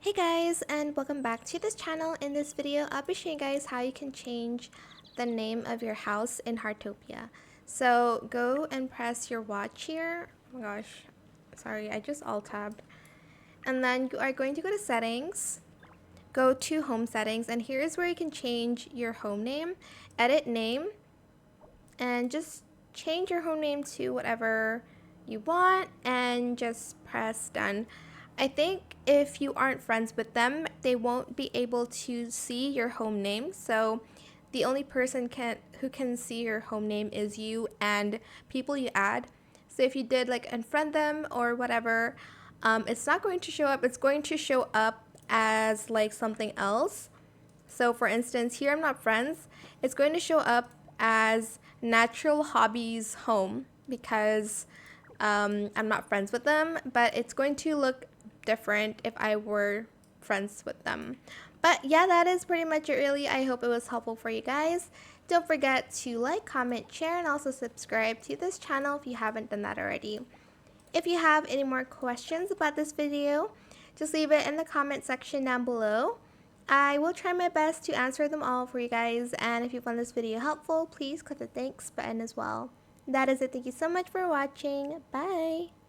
Hey guys, and welcome back to this channel. In this video, I'll be showing you guys how you can change the name of your house in Heartopia. So go and press your watch here. Oh my gosh, sorry, I just alt tabbed. And then you are going to go to settings, go to home settings, and here's where you can change your home name, edit name, and just change your home name to whatever you want and just press done. I think if you aren't friends with them, they won't be able to see your home name. So the only person who can see your home name is you and people you add. So if you did like unfriend them or whatever, it's not going to show up. It's going to show up as like something else. So for instance, here I'm not friends. It's going to show up as Natural Hobbies Home because I'm not friends with them, but it's going to look different if I were friends with them. But yeah, that is pretty much it really. I hope it was helpful for you guys. Don't forget to like, comment, share, and also subscribe to this channel if you haven't done that already. If you have any more questions about this video, just leave it in the comment section down below. I will try my best to answer them all for you guys, and if you found this video helpful, please click the thanks button as well. That is it. Thank you so much for watching. Bye!